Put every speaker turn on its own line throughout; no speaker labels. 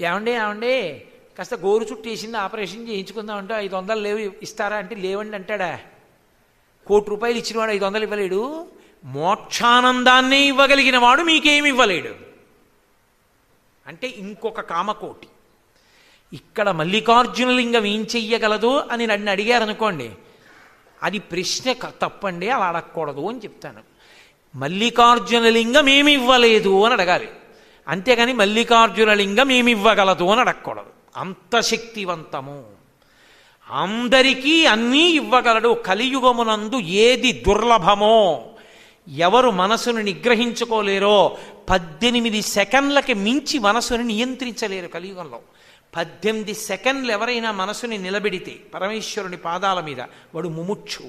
ఏమండి ఏమండి కాస్త గోరు చుట్టేసింది ఆపరేషన్ చేయించుకుందామంటే 500 లేవు ఇస్తారా అంటే లేవండి అంటాడా? ₹1,00,00,000 ఇచ్చినవాడు 500 ఇవ్వలేడు. మోక్షానందాన్నే ఇవ్వగలిగిన వాడు మీకేమి ఇవ్వలేడు అంటే ఇంకొక కామకోటి. ఇక్కడ మల్లికార్జునలింగం ఏం చెయ్యగలదు అని నన్ను అడిగారు అనుకోండి, అది ప్రశ్న తప్పండి, అలా అడగకూడదు అని చెప్తాను. మల్లికార్జునలింగం ఏమి ఇవ్వలేదు అని అడగాలి, అంతేగాని మల్లికార్జునలింగం ఏమి ఇవ్వగలదు అని అడగకూడదు. అంత శక్తివంతము, అందరికీ అన్నీ ఇవ్వగలడు. కలియుగమునందు ఏది దుర్లభమో, ఎవరు మనసును నిగ్రహించుకోలేరో, 18 సెకండ్లకి మించి మనసుని నియంత్రించలేరు కలియుగంలో. 18 సెకండ్లు ఎవరైనా మనసుని నిలబెడితే పరమేశ్వరుని పాదాల మీద, వాడు ముముక్షు,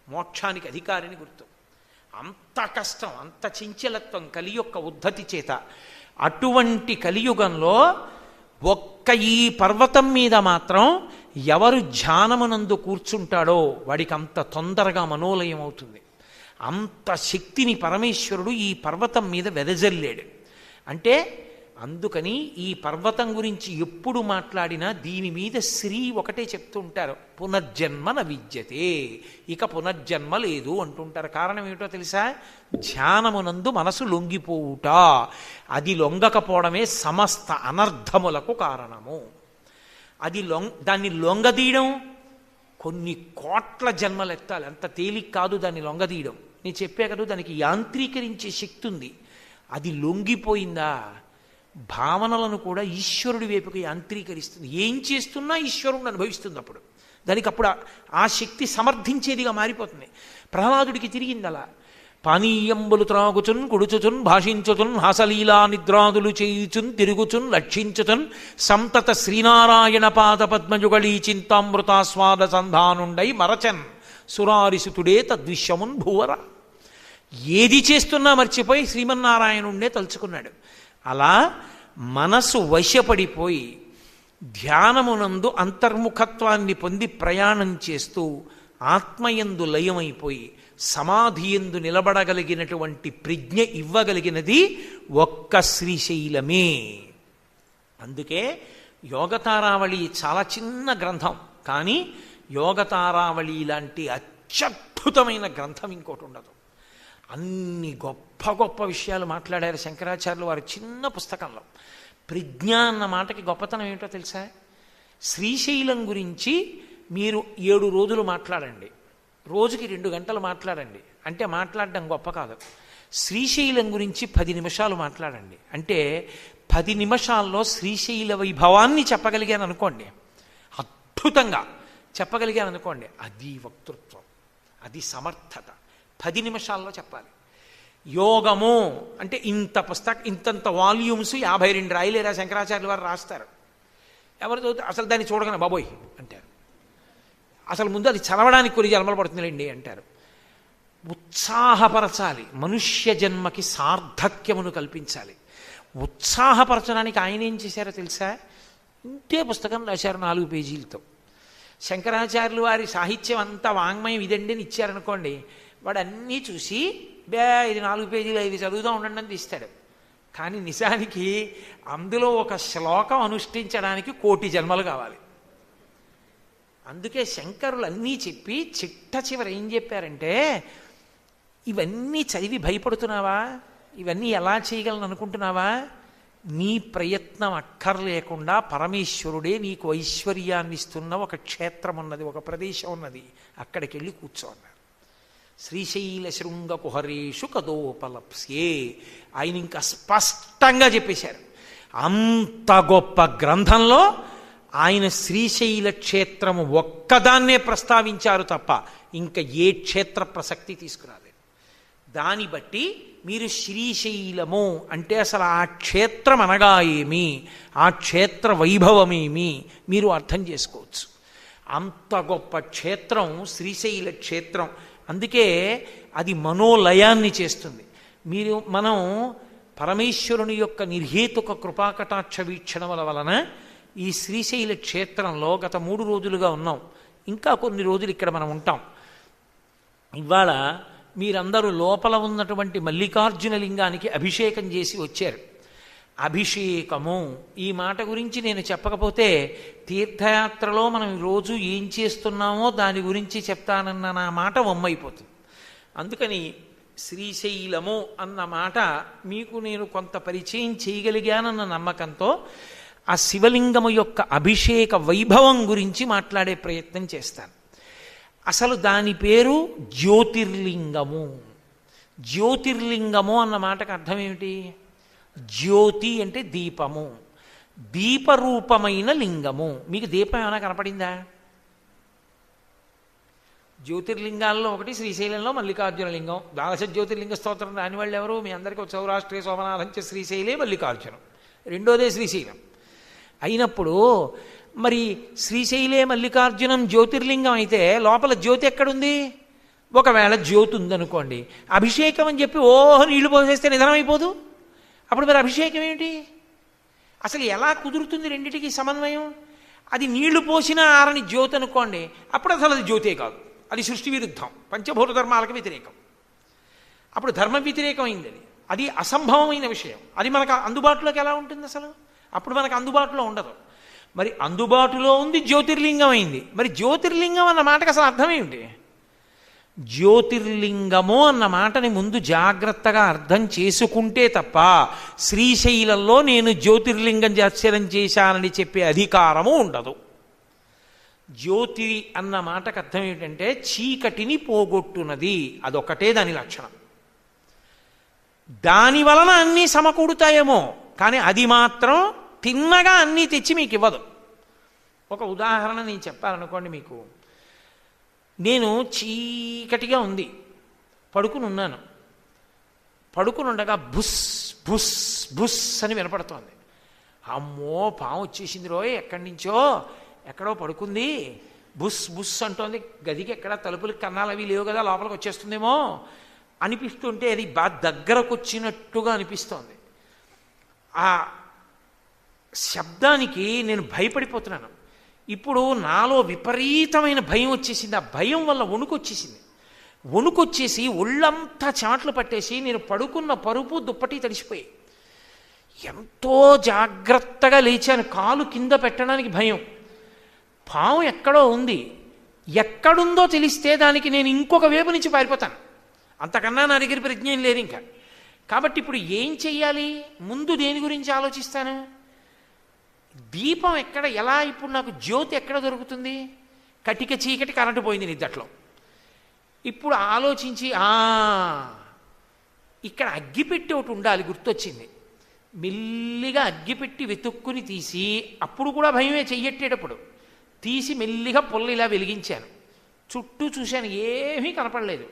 మోక్షానికి అధికారిని గుర్తు. అంత కష్టం, అంత చంచలత్వం కలి యొక్క ఉద్ధతి చేత. అటువంటి కలియుగంలో ఒక్క ఈ పర్వతం మీద మాత్రం ఎవరు ధ్యానమునందు కూర్చుంటాడో వాడికి అంత తొందరగా మనోలయం అవుతుంది. అంత శక్తిని పరమేశ్వరుడు ఈ పర్వతం మీద వెదజల్లాడు. అంటే అందుకని ఈ పర్వతం గురించి ఎప్పుడు మాట్లాడినా దీని మీద శ్రీ ఒకటే చెప్తూ ఉంటారు, పునర్జన్మ న విద్యతే, ఇక పునర్జన్మ లేదు అంటుంటారు. కారణం ఏమిటో తెలుసా? ధ్యానమునందు మనసు లొంగిపోవుట. అది లొంగకపోవడమే సమస్త అనర్థములకు కారణము. అది దాన్ని లొంగదీయడం కొన్ని కోట్ల జన్మలు ఎత్తాలి, అంత తేలిక కాదు దాన్ని లొంగదీయడం. నేను చెప్పే కదా, దానికి యాంత్రీకరించే శక్తి ఉంది. అది లొంగిపోయిందా భావనలను కూడా ఈశ్వరుడి వైపుకి యాంత్రీకరిస్తుంది. ఏం చేస్తున్నా ఈశ్వరుడిని అనుభవిస్తుంది. అప్పుడు ఆ శక్తి సమర్థించేదిగా మారిపోతుంది. ప్రహ్లాదుడికి తిరిగింది అలా. పానీయంబులు త్రాగుచున్ కుడుచుచున్ భాషించుచున్ హాసలీలా నిద్రాదులు చేయుచున్ తిరుగుచున్ లక్షించుచున్ సంతత శ్రీనారాయణ పాద పద్మయుగళీ చింతామృతాస్వాద సంధానుండై మరచన్ సురారిసుతుడే తద్విశ్యమున్ భూవర. ఏది చేస్తున్నా మర్చిపోయి శ్రీమన్నారాయణుండే తలుచుకున్నాడు. అలా మనసు వశపడిపోయి ధ్యానమునందు అంతర్ముఖత్వాన్ని పొంది ప్రయాణం చేస్తూ ఆత్మయందు లయమైపోయి సమాధియందు నిలబడగలిగినటువంటి ప్రజ్ఞ ఇవ్వగలిగినది ఒక్క శ్రీశైలమే. అందుకే యోగతారావళి చాలా చిన్న గ్రంథం, కానీ యోగతారావళి లాంటి అత్యద్భుతమైన గ్రంథం ఇంకోటి ఉండదు. అన్ని గొప్ప గొప్ప విషయాలు మాట్లాడారు శంకరాచార్యులు వారి చిన్న పుస్తకంలో. ప్రజ్ఞ అన్న మాటకి గొప్పతనం ఏమిటో తెలుసా? శ్రీశైలం గురించి మీరు 7 రోజులు మాట్లాడండి, రోజుకి 2 గంటలు మాట్లాడండి అంటే మాట్లాడడం గొప్ప కాదు. శ్రీశైలం గురించి 10 నిమిషాలు మాట్లాడండి అంటే 10 నిమిషాల్లో శ్రీశైల వైభవాన్ని చెప్పగలిగాను అనుకోండి, అద్భుతంగా చెప్పగలిగాను అనుకోండి, అది వక్తృత్వం, అది సమర్థత. 10 నిమిషాల్లో చెప్పాలి. యోగము అంటే ఇంతంత వాల్యూమ్స్ 52 రాయలేరా శంకరాచార్యుల వారు రాస్తారు. ఎవరు చదువుతారు? అసలు దాన్ని చూడగానే బాబోయ్ అంటారు. అసలు ముందు అది చదవడానికి కొన్ని జన్మలు పడుతుందిలేండి అంటారు. ఉత్సాహపరచాలి, మనుష్య జన్మకి సార్థక్యమును కల్పించాలి. ఉత్సాహపరచడానికి ఆయన ఏం చేశారో తెలుసా? ఇంతే పుస్తకం రాశారు 4 పేజీలతో. శంకరాచార్యులు వారి సాహిత్యం అంతా వాంగ్మయం ఇదండి అని ఇచ్చారనుకోండి, వాడు అన్నీ చూసి ఇది 4 పేజీలు ఇది చదువుతూ ఉండండి అని తీస్తాడు. కానీ నిజానికి అందులో ఒక శ్లోకం అనుష్ఠించడానికి 1,000,000 జన్మలు కావాలి. అందుకే శంకరులు అన్నీ చెప్పి చిట్ట చివర ఏం చెప్పారంటే, ఇవన్నీ చదివి భయపడుతున్నావా, ఇవన్నీ ఎలా చేయగలను అనుకుంటున్నావా, నీ ప్రయత్నం అక్కర్లేకుండా పరమేశ్వరుడే నీకు ఐశ్వర్యాన్ని ఇస్తున్న ఒక క్షేత్రం ఉన్నది, ఒక ప్రదేశం ఉన్నది, అక్కడికి వెళ్ళి కూర్చో అన్నారు. శ్రీశైల శృంగ కుహరేషు కదోపలప్స్యే. ఆయన ఇంకా స్పష్టంగా చెప్పేశారు. అంత గొప్ప గ్రంథంలో ఆయన శ్రీశైల క్షేత్రము ఒక్కదాన్నే ప్రస్తావించారు తప్ప ఇంకా ఏ క్షేత్ర ప్రసక్తి తీసుకురాలేదు. దాన్ని బట్టి మీరు శ్రీశైలము అంటే అసలు ఆ క్షేత్రం అనగా ఏమి, ఆ క్షేత్ర వైభవమేమి మీరు అర్థం చేసుకోవచ్చు. అంత గొప్ప క్షేత్రం శ్రీశైల క్షేత్రం. అందుకే అది మనోలయాన్ని చేస్తుంది. మనం పరమేశ్వరుని యొక్క నిర్హేతుక కృపాకటాక్ష వీక్షణముల వలన ఈ శ్రీశైల క్షేత్రంలో గత 3 రోజులుగా ఉన్నాం. ఇంకా కొన్ని రోజులు ఇక్కడ మనం ఉంటాం. ఇవాళ మీరందరూ లోపల ఉన్నటువంటి మల్లికార్జున లింగానికి అభిషేకం చేసి వచ్చారు. అభిషేకము. ఈ మాట గురించి నేను చెప్పకపోతే తీర్థయాత్రలో మనం రోజు ఏం చేస్తున్నామో దాని గురించి చెప్తానన్న నా మాట వమ్మైపోతుంది. అందుకని శ్రీశైలము అన్న మాట మీకు నేను కొంత పరిచయం చేయగలిగానన్న నమ్మకంతో ఆ శివలింగము యొక్క అభిషేక వైభవం గురించి మాట్లాడే ప్రయత్నం చేస్తాను. అసలు దాని పేరు జ్యోతిర్లింగము. జ్యోతిర్లింగము అన్న మాటకు అర్థం ఏమిటి? జ్యోతి అంటే దీపము, దీపరూపమైన లింగము. మీకు దీపం ఏమైనా కనపడిందా? జ్యోతిర్లింగాల్లో ఒకటి శ్రీశైలంలో మల్లికార్జున లింగం. ద్వాదశ జ్యోతిర్లింగ స్తోత్రం రాని వాళ్ళు ఎవరు? మీ అందరికీ సౌరాష్ట్రే సోమనాథంచ శ్రీశైలే మల్లికార్జునం, రెండోదే శ్రీశైలం. అయినప్పుడు మరి శ్రీశైలే మల్లికార్జునం జ్యోతిర్లింగం అయితే లోపల జ్యోతి ఎక్కడుంది? ఒకవేళ జ్యోతి ఉందనుకోండి, అభిషేకం అని చెప్పి నీళ్లు పోసేస్తే నిధనమైపోదు. అప్పుడు మరి అభిషేకం ఏమిటి? అసలు ఎలా కుదురుతుంది రెండిటికి సమన్వయం? అది నీళ్లు పోసిన ఆరని జ్యోతి అనుకోండి, అప్పుడు అసలు అది జ్యోతే కాదు, అది సృష్టి విరుద్ధం, పంచభూత ధర్మాలకు వ్యతిరేకం. అప్పుడు ధర్మ వ్యతిరేకం అయింది. అది అసంభవమైన విషయం. అది మనకు అందుబాటులోకి ఎలా ఉంటుంది? అసలు అప్పుడు మనకు అందుబాటులో ఉండదు. మరి అందుబాటులో ఉంది, జ్యోతిర్లింగం అయింది. మరి జ్యోతిర్లింగం అన్న మాటకు అసలు అర్థం ఏమిటి? జ్యోతిర్లింగము అన్న మాటని ముందు జాగ్రత్తగా అర్థం చేసుకుంటే తప్ప శ్రీశైలంలో నేను జ్యోతిర్లింగం దర్శనం చేశానని చెప్పే అధికారము ఉండదు. జ్యోతి అన్న మాటకు అర్థం ఏమిటంటే చీకటిని పోగొట్టునది. అదొకటే దాని లక్షణం. దాని వలన అన్నీ సమకూడుతాయేమో, కానీ అది మాత్రం తిన్నగా అన్నీ తెచ్చి మీకు ఇవ్వదు. ఒక ఉదాహరణ నేను చెప్పాలనుకోండి మీకు. నేను చీకటిగా ఉంది, పడుకుని ఉన్నాను. పడుకుని ఉండగా బుస్ బుస్ బుస్ అని వినపడుతోంది. అమ్మో పాము వచ్చేసింది రోయ్, ఎక్కడి నుంచో ఎక్కడో పడుకుంది, బుస్ బుస్ అంటోంది. గదికి ఎక్కడ తలుపులకి కన్నాలు అవి లేవు కదా, లోపలికి వచ్చేస్తుందేమో అనిపిస్తుంటే అది బాగా దగ్గరకు వచ్చినట్టుగా అనిపిస్తోంది. ఆ శబ్దానికి నేను భయపడిపోతున్నాను. ఇప్పుడు నాలో విపరీతమైన భయం వచ్చేసింది. ఆ భయం వల్ల వణుకొచ్చేసింది. వణుకొచ్చేసి ఒళ్ళంతా చెమటలు పట్టేసి నేను పడుకున్న పరుపు దుప్పటి తడిసిపోయి ఎంతో జాగ్రత్తగా లేచాను. కాలు కింద పెట్టడానికి భయం. పాము ఎక్కడో ఉంది, ఎక్కడుందో తెలిస్తే దానికి నేను ఇంకొక వైపు నుంచి పారిపోతాను. అంతకన్నా నా దగ్గర ప్రజ్ఞ లేదు ఇంకా. కాబట్టి ఇప్పుడు ఏం చెయ్యాలి? ముందు దేని గురించి ఆలోచిస్తాను? దీపం ఎక్కడ, ఎలా? ఇప్పుడు నాకు జ్యోతి ఎక్కడ దొరుకుతుంది? కటిక చీకటి, కరెంటు పోయింది నిద్దట్లో. ఇప్పుడు ఆలోచించి ఇక్కడ అగ్గిపెట్టి ఒకటి ఉండాలి, గుర్తొచ్చింది. మెల్లిగా అగ్గిపెట్టి వెతుక్కుని తీసి, అప్పుడు కూడా భయమే, చెయ్యట్టేటప్పుడు తీసి మెల్లిగా పొల్ల ఇలా వెలిగించాను. చుట్టూ చూశాను, ఏమీ కనపడలేదు.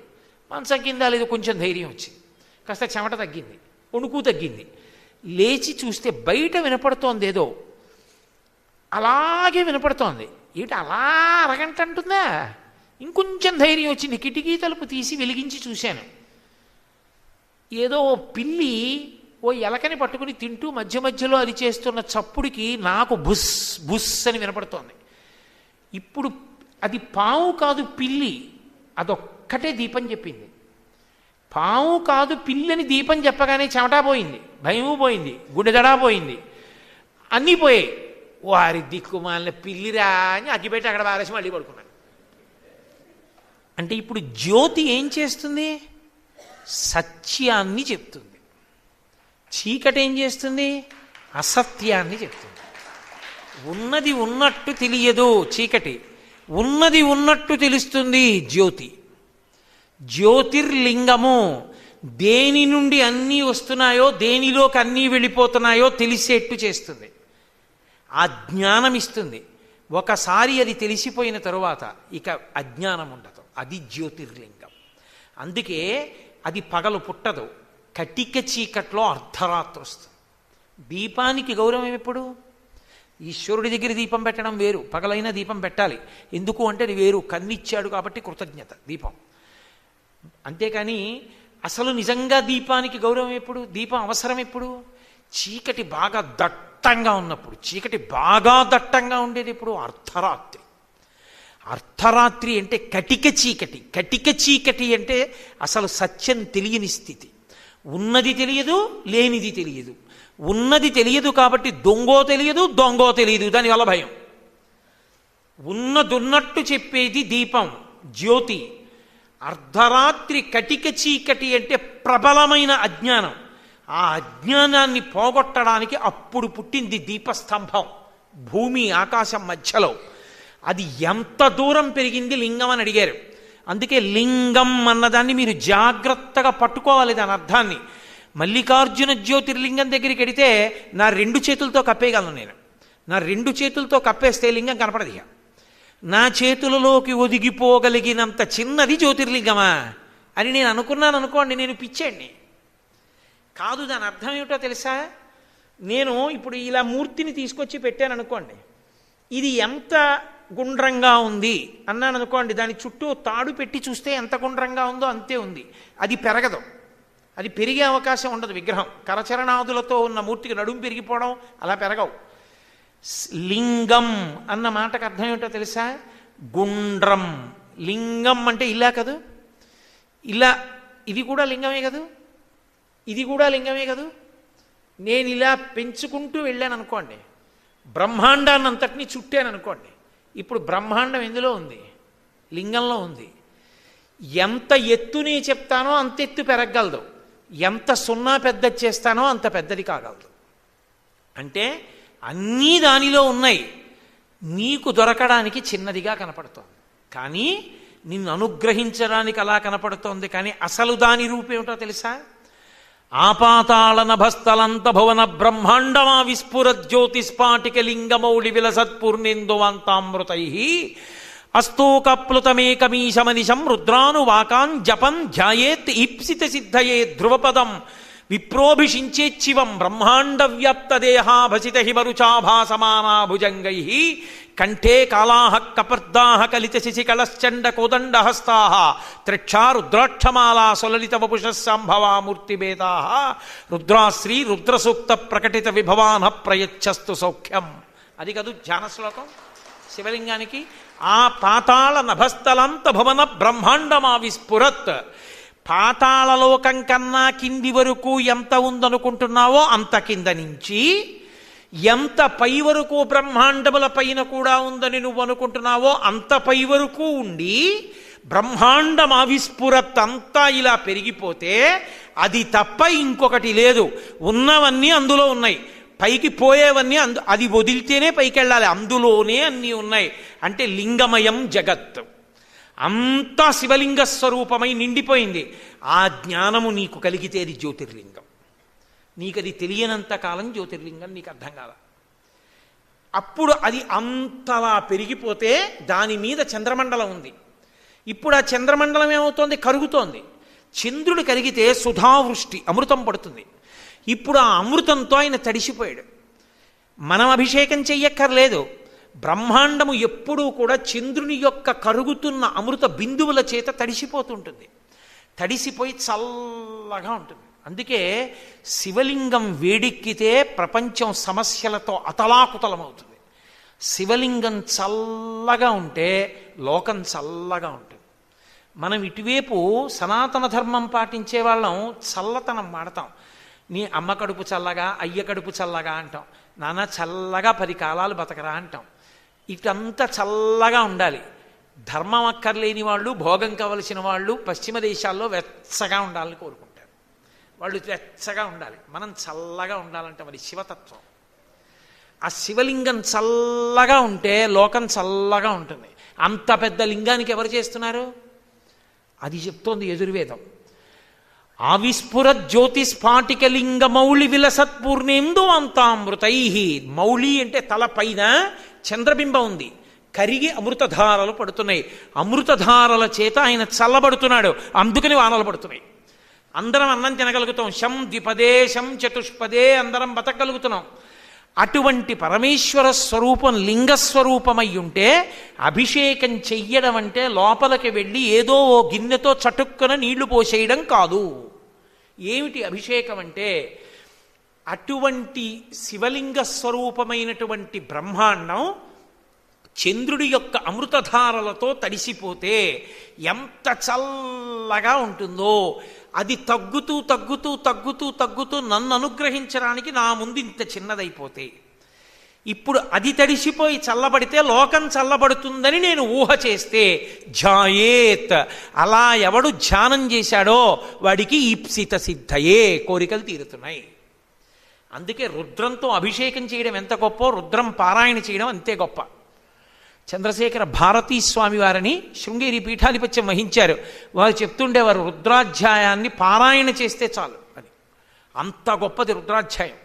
మంచం కింద లేదు, కొంచెం ధైర్యం వచ్చింది. కాస్త చెమట తగ్గింది, వణుకు తగ్గింది. లేచి చూస్తే బయట వినపడుతోంది ఏదో, అలాగే వినపడుతోంది. ఏమిటి అలా అరగంట అంటుందా? ఇంకొంచెం ధైర్యం వచ్చింది. కిటికీ తలుపు తీసి వెలిగించి చూశాను. ఏదో ఓ పిల్లి ఓ ఎలకని పట్టుకుని తింటూ మధ్య మధ్యలో అది చేస్తున్న చప్పుడికి నాకు బుస్ బుస్ అని వినపడుతోంది. ఇప్పుడు అది పాము కాదు, పిల్లి. అదొక్కటే దీపం చెప్పింది. పాము కాదు పిల్లని దీపం చెప్పగానే చెమటా పోయింది, భయము పోయింది, గుండెదడా పోయింది, అన్నీ పోయాయి. వారి దిక్కుమాలిన పిల్లిరా అని అగ్గిపెట్టి అక్కడ పారేసి మళ్ళీ పడుకున్నాను. అంటే ఇప్పుడు జ్యోతి ఏం చేస్తుంది? సత్యాన్ని చెప్తుంది. చీకటి ఏం చేస్తుంది? అసత్యాన్ని చెప్తుంది. ఉన్నది ఉన్నట్టు తెలియదు చీకటి, ఉన్నది ఉన్నట్టు తెలుస్తుంది జ్యోతి. జ్యోతిర్లింగము దేని నుండి అన్నీ వస్తున్నాయో, దేనిలోకి అన్నీ వెళ్ళిపోతున్నాయో తెలిసేట్టు చేస్తుంది. ఆ జ్ఞానం ఇస్తుంది. ఒకసారి అది తెలిసిపోయిన తరువాత ఇక అజ్ఞానం ఉండదు. అది జ్యోతిర్లింగం. అందుకే అది పగలు పుట్టదు, కటిక చీకట్లో అర్ధరాత్రి వస్తుంది. దీపానికి గౌరవం ఎప్పుడు? ఈశ్వరుడి దగ్గర దీపం పెట్టడం వేరు, పగలైనా దీపం పెట్టాలి. ఎందుకు అంటే అది వేరు, కన్నిచ్చాడు కాబట్టి కృతజ్ఞత దీపం. అంతేకాని అసలు నిజంగా దీపానికి గౌరవం ఎప్పుడు? దీపం అవసరం ఎప్పుడు? చీకటి బాగా దట్టంగా ఉన్నప్పుడు. చీకటి బాగా దట్టంగా ఉండేది ఎప్పుడు? అర్ధరాత్రి. అర్ధరాత్రి అంటే కటిక చీకటి. కటిక చీకటి అంటే అసలు సత్యం తెలియని స్థితి. ఉన్నది తెలియదు, లేనిది తెలియదు. ఉన్నది తెలియదు కాబట్టి దొంగో తెలియదు, దొంగో తెలియదు, దానివల్ల భయం. ఉన్నదున్నట్టు చెప్పేది దీపం, జ్యోతి. అర్ధరాత్రి కటిక చీకటి అంటే ప్రబలమైన అజ్ఞానం. ఆ అజ్ఞానాన్ని పోగొట్టడానికి అప్పుడు పుట్టింది దీపస్తంభం, భూమి ఆకాశం మధ్యలో. అది ఎంత దూరం పెరిగింది లింగం అని అడిగారు. అందుకే లింగం అన్నదాన్ని మీరు జాగ్రత్తగా పట్టుకోవాలి దాని అర్థాన్ని. మల్లికార్జున జ్యోతిర్లింగం దగ్గరికి వెడితే నా 2 చేతులతో కప్పేయగలను నేను. నా 2 చేతులతో కప్పేస్తే లింగం కనపడదు. ఇక నా చేతులలోకి ఒదిగిపోగలిగినంత చిన్నది జ్యోతిర్లింగమా అని నేను అనుకున్నాను అనుకోండి, నేను పిచ్చేండి కాదు. దాని అర్థం ఏమిటో తెలుసా? నేను ఇప్పుడు ఇలా మూర్తిని తీసుకొచ్చి పెట్టాను అనుకోండి, ఇది ఎంత గుండ్రంగా ఉంది అన్నాను అనుకోండి, దాని చుట్టూ తాడు పెట్టి చూస్తే ఎంత గుండ్రంగా ఉందో అంతే ఉంది. అది పెరగదు, అది పెరిగే అవకాశం ఉండదు. విగ్రహం కరచరణాదులతో ఉన్న మూర్తికి నడుము పెరిగిపోవడం అలా పెరగవు. లింగం అన్న మాటకు అర్థం ఏమిటో తెలుసా? గుండ్రం. లింగం అంటే ఇలా కదూ, ఇలా. ఇది కూడా లింగమే కదూ, ఇది కూడా లింగమే కదూ. నేను ఇలా పెంచుకుంటూ వెళ్ళాను అనుకోండి, బ్రహ్మాండాన్ని అంతటినీ చుట్టాను అనుకోండి. ఇప్పుడు బ్రహ్మాండం ఎందులో ఉంది? లింగంలో ఉంది. ఎంత ఎత్తుని చెప్తానో అంత ఎత్తు పెరగగలదు, ఎంత సున్నా పెద్ద చేస్తానో అంత పెద్దది కాగలదు. అంటే అన్నీ దానిలో ఉన్నాయి, నీకు దొరకడానికి చిన్నదిగా కనపడుతోంది, కానీ నిన్ను అనుగ్రహించడానికి అలా కనపడుతోంది. కానీ అసలు దాని రూపేమిటో తెలుసా? ఆపాతాళ నభస్థలంత భువన బ్రహ్మాండమా విస్ఫురజ్యోతిస్పాటిక లింగమౌళి విలసత్పూర్ణేందువాంతామృతై అస్తోకప్లుతమేకమీశమనిశం రుద్రానువాకాన్ జపం ధ్యాయేత్ ఈప్సిత సిద్ధయే ధ్రువపదం విప్రోభిషించేచ్చివం బ్రహ్మాండ వ్యాప్త దేహాభసిత హిమరుచాభాసమానా భుజంగై కంఠే కాళాః కపర్దాః కలిత శశికళశ్చండ కోదండహస్తాః త్రిక్షా రుద్రాక్షమాలా సులలిత వపుషః సంభవా మూర్తిభేదాః రుద్రాశ్రీ రుద్రసూక్త ప్రకటిత విభవాన ప్రయచ్చస్తు సౌఖ్యం. అది కదూ ధ్యాన శ్లోకం శివలింగానికి. ఆ పాతాళ నభస్థలంత భువన బ్రహ్మాండమా విస్ఫురత్. పాతాళలోకం కన్నా కింది వరకు ఎంత ఉందనుకుంటున్నావో అంత కింద నుంచి ఎంత పై వరకు బ్రహ్మాండముల పైన కూడా ఉందని నువ్వు అనుకుంటున్నావో అంత పై వరకు ఉండి బ్రహ్మాండం ఆవిస్ఫురత్ అంతా ఇలా పెరిగిపోతే అది తప్ప ఇంకొకటి లేదు. ఉన్నవన్నీ అందులో ఉన్నాయి, పైకి పోయేవన్నీ అది వదిలితేనే పైకి వెళ్ళాలి, అందులోనే అన్నీ ఉన్నాయి. అంటే లింగమయం జగత్ అంతా శివలింగ స్వరూపమై నిండిపోయింది. ఆ జ్ఞానము నీకు కలిగితే అది జ్యోతిర్లింగం. నీకు అది తెలియనంత కాలం జ్యోతిర్లింగం నీకు అర్థం కాల. అప్పుడు అది అంతలా పెరిగిపోతే దాని మీద చంద్రమండలం ఉంది. ఇప్పుడు ఆ చంద్రమండలం ఏమవుతోంది? కరుగుతోంది. చంద్రుడు కరిగితే సుధావృష్టి అమృతం పడుతుంది. ఇప్పుడు ఆ అమృతంతో ఆయన తడిసిపోయాడు. మనం అభిషేకం చెయ్యక్కర్లేదు. బ్రహ్మాండము ఎప్పుడూ కూడా చంద్రుని యొక్క కరుగుతున్న అమృత బిందువుల చేత తడిసిపోతుంటుంది, తడిసిపోయి చల్లగా ఉంటుంది. అందుకే శివలింగం వేడెక్కితే ప్రపంచం సమస్యలతో అతలాకుతలమవుతుంది. శివలింగం చల్లగా ఉంటే లోకం చల్లగా ఉంటుంది. మనం ఇటువైపు సనాతన ధర్మం పాటించే వాళ్ళం చల్లతనం వాడతాం. నీ అమ్మ కడుపు చల్లగా, అయ్య కడుపు చల్లగా అంటాం. నాన్న చల్లగా 10 కాలాలు బతకరా అంటాం. ఇటంతా చల్లగా ఉండాలి. ధర్మం అక్కర్లేని వాళ్ళు, భోగం కావలసిన వాళ్ళు పశ్చిమ దేశాల్లో వెచ్చగా ఉండాలని కోరుకుంటారు. వాళ్ళు వెచ్చగా ఉండాలి, మనం చల్లగా ఉండాలంటే మరి శివతత్వం. ఆ శివలింగం చల్లగా ఉంటే లోకం చల్లగా ఉంటుంది. అంత పెద్ద లింగానికి ఎవరు చేస్తున్నారు? అది చెప్తోంది యజుర్వేదం. ఆవిస్ఫుర జ్యోతిస్ఫాటిక లింగ మౌళి విలసత్పూర్ణేందు అంతామృతై. మౌళి అంటే తల పైన చంద్రబింబం ఉంది, కరిగి అమృతధారలు పడుతున్నాయి. అమృతధారల చేత ఆయన చల్లబడుతున్నాడు, అందుకని వానలు పడుతున్నాయి. అందరం అన్నం తినగలుగుతాం, శం ద్విపదే శం చతుష్పదే అందరం బతకగలుగుతున్నాం. అటువంటి పరమేశ్వర స్వరూపం లింగస్వరూపమై ఉంటే అభిషేకం చెయ్యడం అంటే లోపలికి వెళ్ళి ఏదో ఓ గిన్నెతో చటుక్కున నీళ్లు పోసేయడం కాదు. ఏమిటి అభిషేకం అంటే? అటువంటి శివలింగ స్వరూపమైనటువంటి బ్రహ్మాండం చంద్రుడి యొక్క అమృతధారలతో తడిసిపోతే ఎంత చల్లగా ఉంటుందో అది తగ్గుతూ తగ్గుతూ తగ్గుతూ తగ్గుతూ నన్ను అనుగ్రహించడానికి నా ముందు ఇంత చిన్నదైపోతే ఇప్పుడు అది తడిసిపోయి చల్లబడితే లోకం చల్లబడుతుందని నేను ఊహ చేస్తే ఝాయేత్, అలా ఎవడు ధ్యానం చేశాడో వాడికి ఈప్సిత సిద్ధయే, కోరికలు తీరుతున్నాయి. అందుకే రుద్రంతో అభిషేకం చేయడం ఎంత గొప్ప, రుద్రం పారాయణ చేయడం అంతే గొప్ప. చంద్రశేఖర భారతీ స్వామి వారిని శృంగేరి పీఠాధిపత్యం వహించారు. వారు చెప్తుండేవారు రుద్రాధ్యాయాన్ని పారాయణ చేస్తే చాలు అని. అంత గొప్పది రుద్రాధ్యాయం.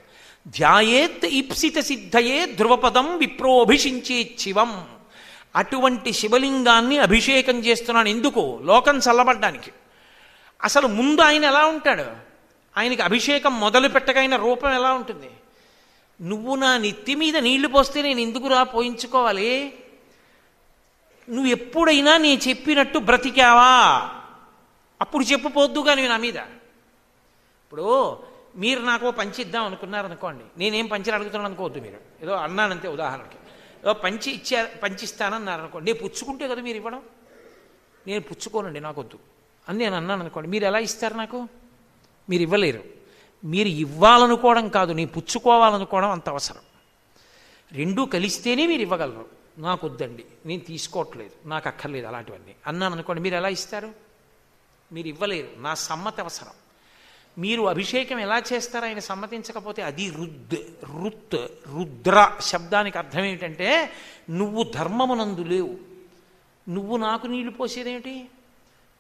ధ్యాయేత్ ఈప్సిత సిద్ధయే ధ్రువపదం విప్రోభిషించే శివం. అటువంటి శివలింగాన్ని అభిషేకం చేస్తున్నాను. ఎందుకు? లోకం చల్లబడ్డానికి. అసలు ముందు ఆయన ఎలా ఉంటాడు? ఆయనకి అభిషేకం మొదలు పెట్టగైన రూపం ఎలా ఉంటుంది? నువ్వు నా నెత్తి మీద నీళ్లు పోస్తే నేను ఎందుకురా పోయించుకోవాలి? నువ్వు ఎప్పుడైనా నీ చెప్పినట్టు బ్రతికావా? అప్పుడు చెప్పుపోద్దు కానీ నా మీద. ఇప్పుడు మీరు నాకు పంచిద్దాం అనుకున్నారనుకోండి, నేనేం పంచిని అడుగుతున్నాను అనుకోవద్దు. మీరు ఏదో అన్నానంతే, ఉదాహరణకి ఏదో పంచిస్తానన్నారు అనుకోండి, నేను పుచ్చుకుంటే కదా మీరు ఇవ్వడం. నేను పుచ్చుకోనండి, నాకొద్దు అని నేను అన్నాను అనుకోండి, మీరు ఎలా ఇస్తారు నాకు? మీరు ఇవ్వలేరు. మీరు ఇవ్వాలనుకోవడం కాదు, నేను పుచ్చుకోవాలనుకోవడం అంత అవసరం. రెండూ కలిస్తేనే మీరు ఇవ్వగలరు. నాకు వద్దండి, నేను తీసుకోవట్లేదు, నాకు అక్కర్లేదు అలాంటివన్నీ అన్నాను అనుకోండి, మీరు ఎలా ఇస్తారు? మీరు ఇవ్వలేరు. నా సమ్మతి అవసరం. మీరు అభిషేకం ఎలా చేస్తారో ఆయన సమ్మతించకపోతే అది రుద్ర శబ్దానికి అర్థం ఏమిటంటే నువ్వు ధర్మమునందు లేవు. నువ్వు నాకు నీళ్లు పోసేదేమిటి?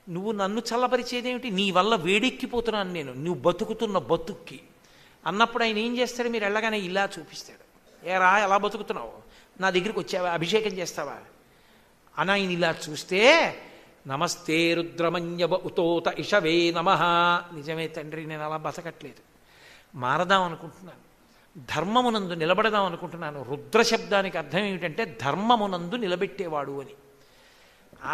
నువ్వు నన్ను చల్లపరిచేదేమిటి? నీ వల్ల వేడెక్కిపోతున్నాను నేను, నువ్వు బతుకుతున్న బతుక్కి అన్నప్పుడు ఆయన ఏం చేస్తాడు? మీరు వెళ్ళగానే ఇలా చూపిస్తాడు. ఏరా ఎలా బతుకుతున్నావు? నా దగ్గరికి వచ్చావా? అభిషేకం చేస్తావా అని ఆయన ఇలా చూస్తే, నమస్తే రుద్రమన్యవ ఉతోత ఇషవే నమః. నిజమే తండ్రి, నేను అలా బతకట్లేదు, మారదాం అనుకుంటున్నాను, ధర్మమునందు నిలబడదాం అనుకుంటున్నాను. రుద్ర శబ్దానికి అర్థం ఏమిటంటే ధర్మమునందు నిలబెట్టేవాడు అని.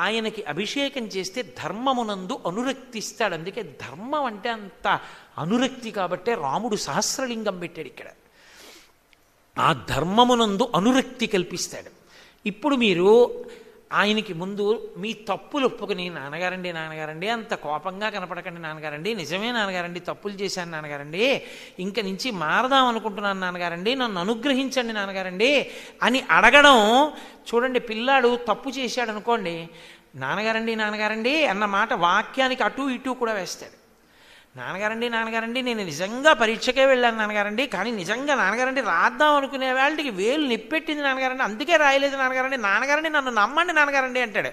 ఆయనకి అభిషేకం చేస్తే ధర్మమునందు అనురక్తిస్తాడు. అందుకే ధర్మం అంటే అంత అనురక్తి కాబట్టే రాముడు సహస్రలింగం పెట్టాడు ఇక్కడ. ఆ ధర్మమునందు అనురక్తి కల్పిస్తాడు. ఇప్పుడు మీరు ఆయనకి ముందు మీ తప్పులు ఒప్పుకుని, నాన్నగారండి అంత కోపంగా కనపడకండి నాన్నగారండి, నిజమే నాన్నగారండి, తప్పులు చేశాను నాన్నగారండి, ఇంక నుంచి మారదాం అనుకుంటున్నాను నాన్నగారండి, నన్ను అనుగ్రహించండి నాన్నగారండి అని అడగడం. చూడండి, పిల్లాడు తప్పు చేశాడు అనుకోండి, నాన్నగారండి అన్న మాట వాక్యానికి అటు ఇటు కూడా వేస్తాడు. నాన్నగారండి నేను నిజంగా పరీక్షకే వెళ్ళాను నాన్నగారండి, కానీ నిజంగా నాన్నగారండి రాద్దాం అనుకునే వాళ్ళకి వేలు నిప్పెట్టింది నాన్నగారండి, అందుకే రాయలేదు నాన్నగారండి నన్ను నమ్మండి నాన్నగారండి అంటాడు.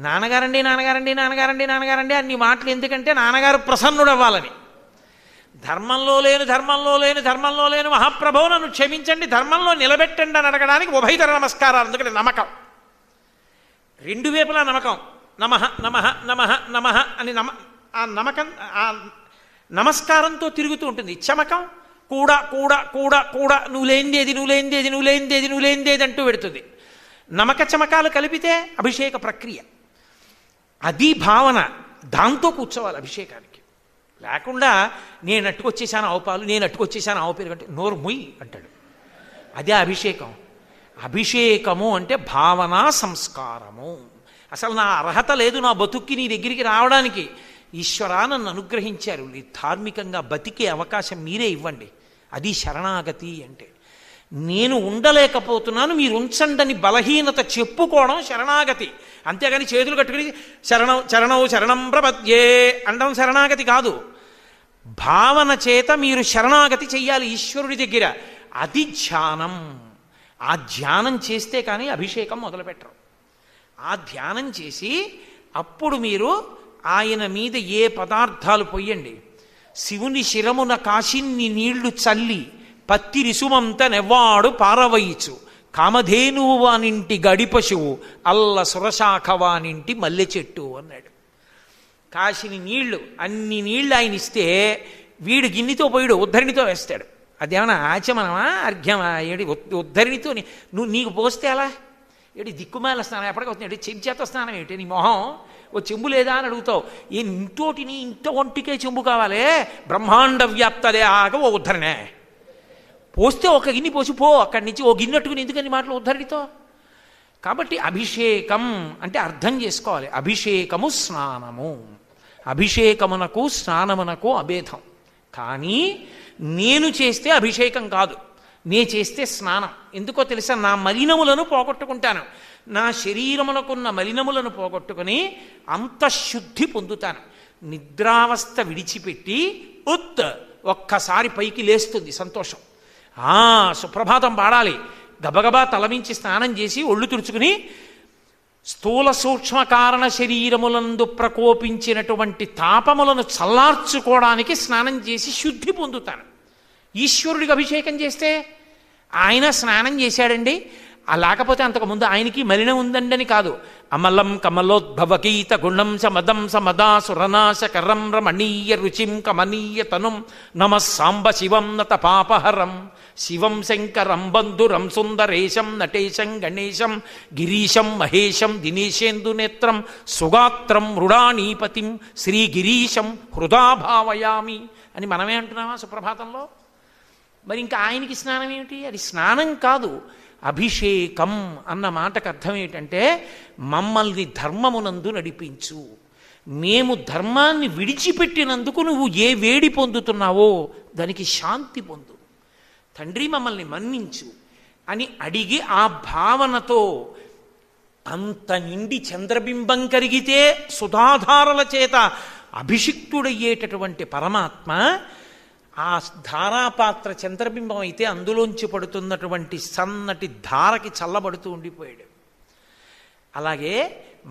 నాన్నగారండి అన్ని మాటలు ఎందుకంటే నాన్నగారు ప్రసన్నుడు అవ్వాలని. ధర్మంలో లేను మహాప్రభో నన్ను క్షమించండి, ధర్మంలో నిలబెట్టండి అని అడగడానికి ఉభయతర నమస్కారాలు. ఎందుకంటే నమ్మకం, రెండు వైపులా నమ్మకం. నమః నమః నమః నమః అని ఆ నమ్మకం ఆ నమస్కారంతో తిరుగుతూ ఉంటుంది. చమకం కూడా కూడా కూడా కూడా నువ్వులేందేది అంటూ పెడుతుంది. నమక చమకాలు కలిపితే అభిషేక ప్రక్రియ. అది భావన, దాంతో కూర్చోవాలి అభిషేకానికి. లేకుండా నేను అట్టుకొచ్చేసాను ఆవు పేరు అంటే నోరు ముయ్ అంటాడు. అదే అభిషేకం. అభిషేకము అంటే భావనా సంస్కారము. అసలు నా అర్హత లేదు నా బతుక్కి నీ దగ్గరికి రావడానికి, ఈశ్వరా నన్ను అనుగ్రహించారు, ధార్మికంగా బతికే అవకాశం మీరే ఇవ్వండి. అది శరణాగతి అంటే. నేను ఉండలేకపోతున్నాను మీరు ఉంచండని బలహీనత చెప్పుకోవడం శరణాగతి. అంతేగాని చేతులు కట్టుకుని శరణం ప్రపద్యే అనడం శరణాగతి కాదు. భావన చేత మీరు శరణాగతి చెయ్యాలి ఈశ్వరుడి దగ్గర. అది ధ్యానం. ఆ ధ్యానం చేస్తే కానీ అభిషేకం మొదలుపెట్టరు. ఆ ధ్యానం చేసి అప్పుడు మీరు ఆయన మీద ఏ పదార్థాలు పొయ్యండి. శివుని శిరమున కాశిన్ని నీళ్లు చల్లి పత్తి రిసుమంత నెవ్వాడు పారవయిచు, కామధేనువు వానింటి గడిపశువు, అల్ల సురశాఖవానింటి మల్లె చెట్టు అన్నాడు. కాశిని నీళ్లు, అన్ని నీళ్లు ఆయన ఇస్తే వీడు గిన్నెతో పోయిడు ఉద్ధరిణితో వేస్తాడు. అదేమన్నా ఆచమనమా అర్ఘ్యమా? ఏడి ఉద్ధరిణితో నీకు పోస్తే అలా ఏడి దిక్కుమాల స్నానం ఎప్పటికొస్తున్నాడు? చెంచేత స్నానం ఏమిటి? నీ మొహం ఓ చెంబు లేదా అని అడుగుతావు. ఇంత ఒంటికే చెంబు కావాలే? బ్రహ్మాండ వ్యాప్తదే ఆగ ఓ ఉద్ధరణే పోస్తే ఒక గిన్నె పోసి పో, అక్కడి నుంచి ఓ గిన్నెట్టుకుని ఎందుకని మాటలు ఉద్ధరితో. కాబట్టి అభిషేకం అంటే అర్థం చేసుకోవాలి. అభిషేకము స్నానము. అభిషేకమునకు స్నానమునకు అభేదం. కానీ నేను చేస్తే అభిషేకం కాదు, నే చేస్తే స్నానం. ఎందుకో తెలుసా? నా మలినములను పోగొట్టుకుంటాను. నా శరీరములకున్న మలినములను పోగొట్టుకుని అంతఃశుద్ధి పొందుతాను. నిద్రావస్థ విడిచిపెట్టి ఒక్కసారి పైకి లేస్తుంది సంతోషం. సుప్రభాతం పాడాలి. గబగబా తలమించి స్నానం చేసి ఒళ్ళు తుడుచుకుని స్థూల సూక్ష్మ కారణ శరీరములందు ప్రకోపించినటువంటి తాపములను చల్లార్చుకోవడానికి స్నానం చేసి శుద్ధి పొందుతాను. ఈశ్వరుడికి అభిషేకం చేస్తే ఆయన స్నానం చేశాడండి, లేకపోతే అంతకుముందు ఆయనకి మలినం ఉందండి కాదు. అమలం కమలోద్భవకీత గుణం సమదం సమదాసురనాశ కరం రమణీయ రుచిం కమనీయ తనుం నమ సాంబ శివం నత పాపహరం శివం శంకరం బంధురం సుందరేశం నటేశం గణేశం గిరీశం మహేశం దినేశేందు నేత్రం సుగాత్రం మృడానీపతిం శ్రీగిరీశం హృదా భావయామి అని మనమే అంటున్నామా సుప్రభాతంలో? మరి ఇంకా ఆయనకి స్నానం ఏమిటి? అది స్నానం కాదు, అభిషేకం అన్న మాటకు అర్థం ఏంటంటే మమ్మల్ని ధర్మమునందు నడిపించు. మేము ధర్మాన్ని విడిచిపెట్టినందుకు నువ్వు ఏ వేడి పొందుతున్నావో దానికి శాంతి పొందు. తండ్రి మమ్మల్ని మన్నించు అని అడిగి ఆ భావనతో అంత నిండి చంద్రబింబం కరిగితే సుధాధారల చేత అభిషిక్తుడయ్యేటటువంటి పరమాత్మ ఆ ధారాపాత్ర చంద్రబింబం అయితే అందులోంచి పడుతున్నటువంటి సన్నటి ధారకి చల్లబడుతూ ఉండిపోయాడు. అలాగే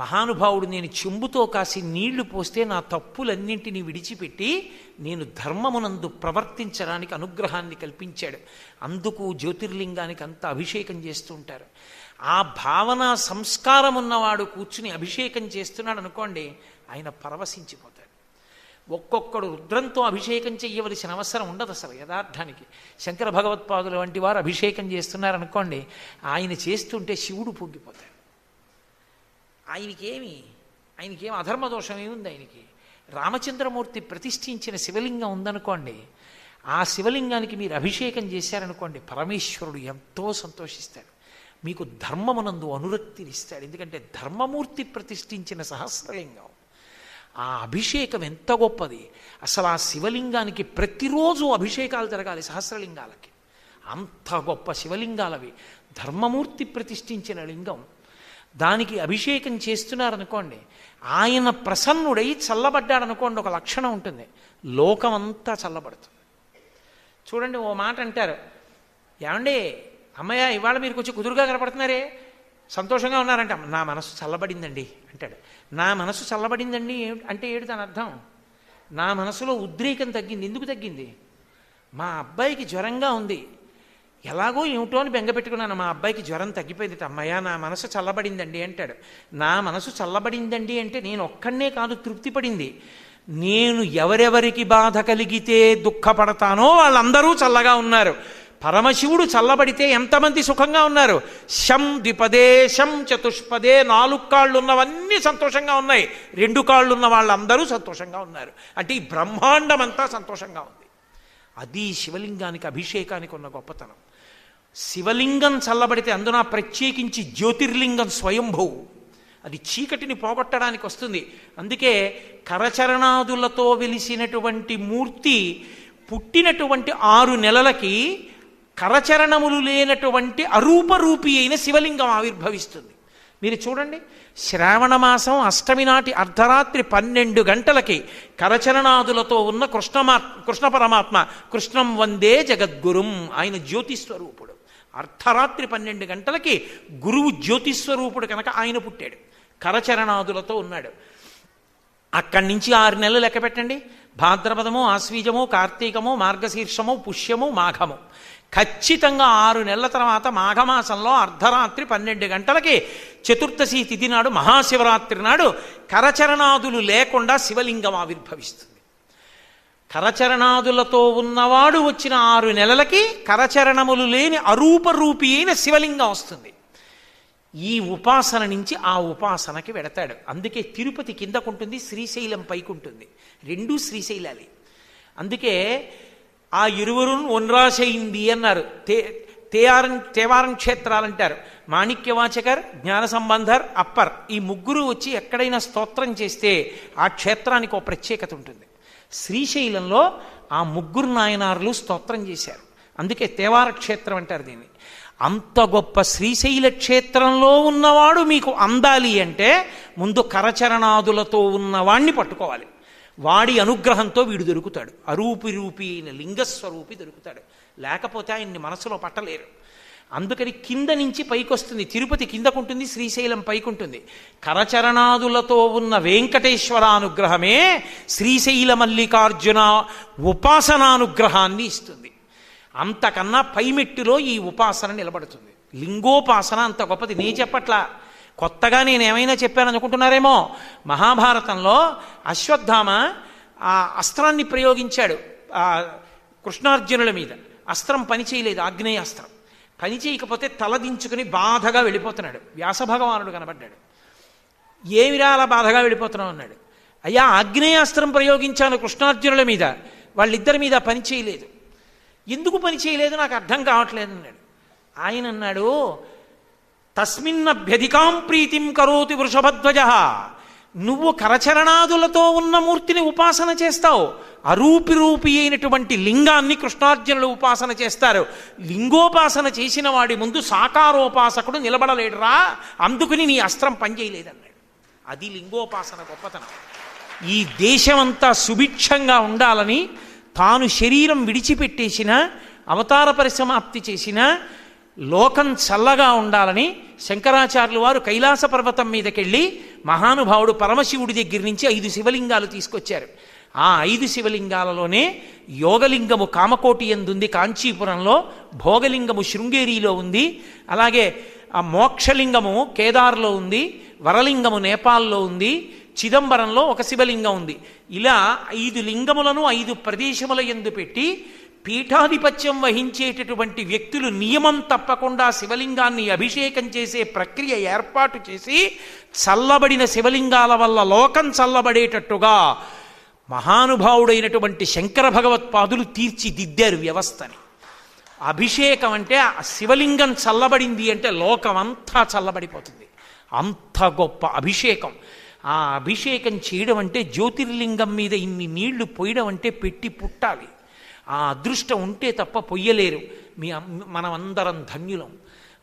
మహానుభావుడు నేను చెంబుతో కాసి నీళ్లు పోస్తే నా తప్పులన్నింటినీ విడిచిపెట్టి నేను ధర్మమునందు ప్రవర్తించడానికి అనుగ్రహాన్ని కల్పించాడు. అందుకు జ్యోతిర్లింగానికి అంత అభిషేకం చేస్తూ ఉంటారు. ఆ భావన సంస్కారం ఉన్నవాడు కూర్చుని అభిషేకం చేస్తున్నాడు అనుకోండి, ఆయన పరవశించిపోతాడు. ఒక్కొక్కడు రుద్రంతో అభిషేకం చెయ్యవలసిన అవసరం ఉండదు అసలు యథార్థానికి. శంకర భగవత్పాదుల వంటి వారు అభిషేకం చేస్తున్నారనుకోండి, ఆయన చేస్తుంటే శివుడు పొంగిపోతాడు. ఆయనకేమి అధర్మదోషం ఏముంది? ఆయనకి రామచంద్రమూర్తి ప్రతిష్ఠించిన శివలింగం ఉందనుకోండి, ఆ శివలింగానికి మీరు అభిషేకం చేశారనుకోండి, పరమేశ్వరుడు ఎంతో సంతోషిస్తాడు, మీకు ధర్మమునందు అనురక్తినిస్తాడు. ఎందుకంటే ధర్మమూర్తి ప్రతిష్ఠించిన సహస్రలింగం. ఆ అభిషేకం ఎంత గొప్పది! అసలు ఆ శివలింగానికి ప్రతిరోజు అభిషేకాలు జరగాలి సహస్రలింగాలకి. అంత గొప్ప శివలింగాలవి. ధర్మమూర్తి ప్రతిష్ఠించిన లింగం. దానికి అభిషేకం చేస్తున్నారనుకోండి, ఆయన ప్రసన్నుడై చల్లబడ్డాడనుకోండి, ఒక లక్షణం ఉంటుంది, లోకమంతా చల్లబడుతుంది. చూడండి, ఓ మాట అంటారు, ఏమండి అమ్మయ్య ఇవాళ మీరు కొంచెం కుదురుగా కనపడుతున్నారే, సంతోషంగా ఉన్నారంట. నా మనసు చల్లబడిందండి అంటాడు. నా మనసు చల్లబడిందండి అంటే ఏడు దాని అర్థం? నా మనసులో ఉద్రేకం తగ్గింది. ఎందుకు తగ్గింది? మా అబ్బాయికి జ్వరంగా ఉంది, ఎలాగో ఏమిటో అని బెంగపెట్టుకున్నాను, మా అబ్బాయికి జ్వరం తగ్గిపోయింది, అమ్మయ్య నా మనసు చల్లబడిందండి అంటాడు. నా మనసు చల్లబడిందండి అంటే నేను ఒక్కడనే కాదు తృప్తి పడింది, నేను ఎవరెవరికి బాధ కలిగితే దుఃఖపడతానో వాళ్ళందరూ చల్లగా ఉన్నారు. పరమశివుడు చల్లబడితే ఎంతమంది సుఖంగా ఉన్నారు? శం ద్విపదే శం చతుష్పదే, 4 కాళ్ళు ఉన్నవన్నీ సంతోషంగా ఉన్నాయి, 2 కాళ్ళు ఉన్న వాళ్ళందరూ సంతోషంగా ఉన్నారు. అంటే ఈ బ్రహ్మాండం అంతా సంతోషంగా ఉంది. అది శివలింగానికి అభిషేకానికి ఉన్న గొప్పతనం. శివలింగం చల్లబడితే, అందున ప్రత్యేకించి జ్యోతిర్లింగం స్వయంభూ, అది చీకటిని పోగొట్టడానికి వస్తుంది. అందుకే కరచరణాదులతో వెలిసినటువంటి మూర్తి పుట్టినటువంటి 6 నెలలకి కరచరణములు లేనటువంటి అరూపరూపి అయిన శివలింగం ఆవిర్భవిస్తుంది. మీరు చూడండి, శ్రావణ మాసం అష్టమి నాటి అర్ధరాత్రి 12 గంటలకి కరచరణాదులతో ఉన్న కృష్ణ పరమాత్మ, కృష్ణం వందే జగద్గురుం, ఆయన జ్యోతిస్వరూపుడు. అర్ధరాత్రి 12 గంటలకి గురువు జ్యోతిస్వరూపుడు కనుక ఆయన పుట్టాడు, కరచరణాదులతో ఉన్నాడు. అక్కడి నుంచి 6 నెలలు లెక్క పెట్టండి. భాద్రపదము, ఆశ్వీజము, కార్తీకము, మార్గశీర్షము, పుష్యము, మాఘము. ఖచ్చితంగా 6 నెలల తర్వాత మాఘమాసంలో అర్ధరాత్రి 12 గంటలకి చతుర్దశి తిథి నాడు, మహాశివరాత్రి నాడు కరచరణాదులు లేకుండా శివలింగం ఆవిర్భవిస్తుంది. కరచరణాదులతో ఉన్నవాడు వచ్చిన 6 నెలలకి కరచరణములు లేని అరూపరూపి అయిన శివలింగం వస్తుంది. ఈ ఉపాసన నుంచి ఆ ఉపాసనకి వెడతాడు. అందుకే తిరుపతి కిందకుంటుంది, శ్రీశైలం పైకుంటుంది, 2 శ్రీశైలాలి. అందుకే ఆ ఇరువురు ఒన్రాశయింది అన్నారు. తేవారం క్షేత్రాలు అంటారు. మాణిక్యవాచకర్, జ్ఞాన సంబంధర్, అప్పర్, ఈ ముగ్గురు వచ్చి ఎక్కడైనా స్తోత్రం చేస్తే ఆ క్షేత్రానికి ఒక ప్రత్యేకత ఉంటుంది. శ్రీశైలంలో ఆ ముగ్గురు నాయనారులు స్తోత్రం చేశారు, అందుకే తేవార క్షేత్రం అంటారు దీన్ని. అంత గొప్ప శ్రీశైల క్షేత్రంలో ఉన్నవాడు మీకు అందాలి అంటే ముందు కరచరణాదులతో ఉన్నవాణ్ణి పట్టుకోవాలి. వాడి అనుగ్రహంతో వీడు దొరుకుతాడు. అరూపి రూపి అయిన లింగస్వరూపి దొరుకుతాడు, లేకపోతే ఆయన్ని మనసులో పట్టలేరు. అందుకని కింద నుంచి పైకి వస్తుంది. తిరుపతి కిందకుంటుంది, శ్రీశైలం పైకుంటుంది. కరచరణాదులతో ఉన్న వెంకటేశ్వర అనుగ్రహమే శ్రీశైల మల్లికార్జున ఉపాసనానుగ్రహాన్ని ఇస్తుంది. అంతకన్నా పైమెట్టులో ఈ ఉపాసన నిలబడుతుంది. లింగోపాసన అంత గొప్పది. నే చెప్పట్లా, కొత్తగా నేనేమైనా చెప్పాను అనుకుంటున్నారేమో. మహాభారతంలో అశ్వత్థామ ఆ అస్త్రాన్ని ప్రయోగించాడు కృష్ణార్జునుల మీద. అస్త్రం పనిచేయలేదు, ఆగ్నేయాస్త్రం పనిచేయకపోతే తలదించుకుని బాధగా వెళ్ళిపోతున్నాడు. వ్యాసభగవానుడు కనబడ్డాడు. ఏమిరా అలా బాధగా వెళ్ళిపోతున్నావు అన్నాడు. అయ్యా, ఆగ్నేయాస్త్రం ప్రయోగించాను కృష్ణార్జునుల మీద, వాళ్ళిద్దరి మీద పని చేయలేదు. ఎందుకు పని చేయలేదు నాకు అర్థం కావట్లేదు అన్నాడు. ఆయన అన్నాడు, తస్మిన్నభ్యధికాం ప్రీతిం కరోతి వృషభధ్వజ. నువ్వు కరచరణాదులతో ఉన్న మూర్తిని ఉపాసన చేస్తావు, అరూపి రూపి అయినటువంటి లింగాన్ని కృష్ణార్జునులు ఉపాసన చేస్తారు. లింగోపాసన చేసిన వాడి ముందు సాకారోపాసకుడు నిలబడలేడురా, అందుకుని నీ అస్త్రం పనిచేయలేదన్నాడు. అది లింగోపాసన గొప్పతనం. ఈ దేశమంతా సుభిక్షంగా ఉండాలని తాను శరీరం విడిచిపెట్టేసిన, అవతార పరిసమాప్తి చేసిన, లోకం చల్లగా ఉండాలని శంకరాచార్యులు వారు కైలాస పర్వతం మీదకెళ్ళి మహానుభావుడు పరమశివుడి దగ్గర నుంచి 5 శివలింగాలు తీసుకొచ్చారు. ఆ 5 శివలింగాలలోనే యోగలింగము కామకోటి యందుంది కాంచీపురంలో, భోగలింగము శృంగేరిలో ఉంది, అలాగే ఆ మోక్షలింగము కేదార్లో ఉంది, వరలింగము నేపాల్లో ఉంది, చిదంబరంలో ఒక శివలింగం ఉంది. ఇలా 5 లింగములను 5 ప్రదేశముల యందు పెట్టి పీఠాధిపత్యం వహించేటటువంటి వ్యక్తులు నియమం తప్పకుండా శివలింగాన్ని అభిషేకం చేసే ప్రక్రియ ఏర్పాటు చేసి చల్లబడిన శివలింగాల వల్ల లోకం చల్లబడేటట్టుగా మహానుభావుడైనటువంటి శంకర భగవత్పాదులు తీర్చిదిద్దారు వ్యవస్థని. అభిషేకం అంటే ఆ శివలింగం చల్లబడింది అంటే లోకమంతా చల్లబడిపోతుంది. అంత గొప్ప అభిషేకం. ఆ అభిషేకం చేయడం అంటే జ్యోతిర్లింగం మీద ఇన్ని నీళ్లు పోయడం అంటే పెట్టి పుట్టాలి. ఆ అదృష్టం ఉంటే తప్ప పొయ్యలేరు. మనమందరం ధన్యులం.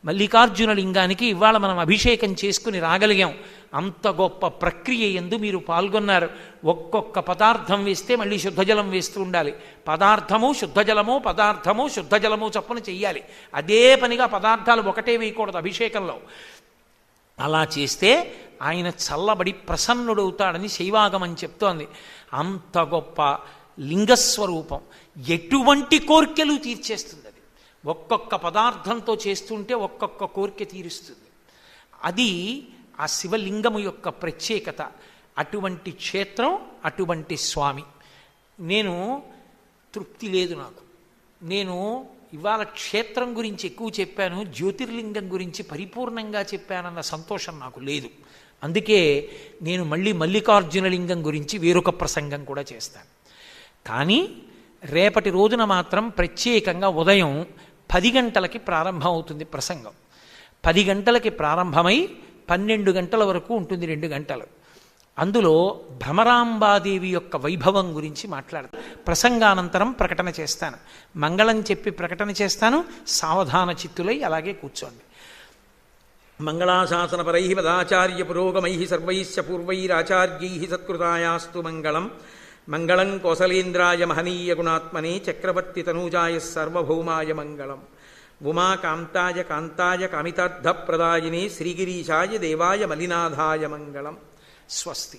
మల్లికార్జున లింగానికి ఇవాళ మనం అభిషేకం చేసుకుని రాగలిగాం. అంత గొప్ప ప్రక్రియ యందు మీరు పాల్గొన్నారు. ఒక్కొక్క పదార్థం వేస్తే మళ్ళీ శుద్ధజలం వేస్తూ ఉండాలి. పదార్థము శుద్ధజలము, పదార్థము శుద్ధజలము చప్పున చెయ్యాలి. అదే పనిగా పదార్థాలు ఒకటే వేయకూడదు అభిషేకంలో. అలా చేస్తే ఆయన చల్లబడి ప్రసన్నుడవుతాడని శైవాగమం చెప్తోంది. అంత గొప్ప లింగస్వరూపం. ఎటువంటి కోర్కెలు తీర్చేస్తుంది అది. ఒక్కొక్క పదార్థంతో చేస్తుంటే ఒక్కొక్క కోరిక తీరుస్తుంది. అది ఆ శివలింగము యొక్క ప్రత్యేకత. అటువంటి క్షేత్రం, అటువంటి స్వామి. నేను తృప్తి లేదు నాకు. నేను ఇవాళ క్షేత్రం గురించి ఎక్కువ చెప్పాను, జ్యోతిర్లింగం గురించి పరిపూర్ణంగా చెప్పానన్న సంతోషం నాకు లేదు. అందుకే నేను మళ్ళీ మల్లికార్జున లింగం గురించి వేరొక ప్రసంగం కూడా చేస్తాను. కానీ రేపటి రోజున మాత్రం ప్రత్యేకంగా ఉదయం 10 గంటలకి ప్రారంభం అవుతుంది ప్రసంగం. 10 గంటలకి ప్రారంభమై 12 గంటల వరకు ఉంటుంది, 2 గంటలు. అందులో భ్రమరాంబాదేవి యొక్క వైభవం గురించి మాట్లాడతాను. ప్రసంగానంతరం ప్రకటన చేస్తాను. మంగళం చెప్పి ప్రకటన చేస్తాను. సావధాన చిత్తులై అలాగే కూర్చోండి. మంగళాశాసనపరై పదాచార్య పురోగమై సర్వైశ్చ పూర్వైరాచార్యై సత్కృతాయాస్తు మంగళం. మంగళం కోసలేంద్రాయ మహనీయ గుణాత్మనే చక్రవర్తి తనూజాయ సార్వభౌమాయ మంగళం. ఉమాకాంతాయ కాంతాయ కామితార్థప్రదాయినే శ్రీగిరీశాయ దేవాయ మలినాథాయ మంగళం. స్వస్తి.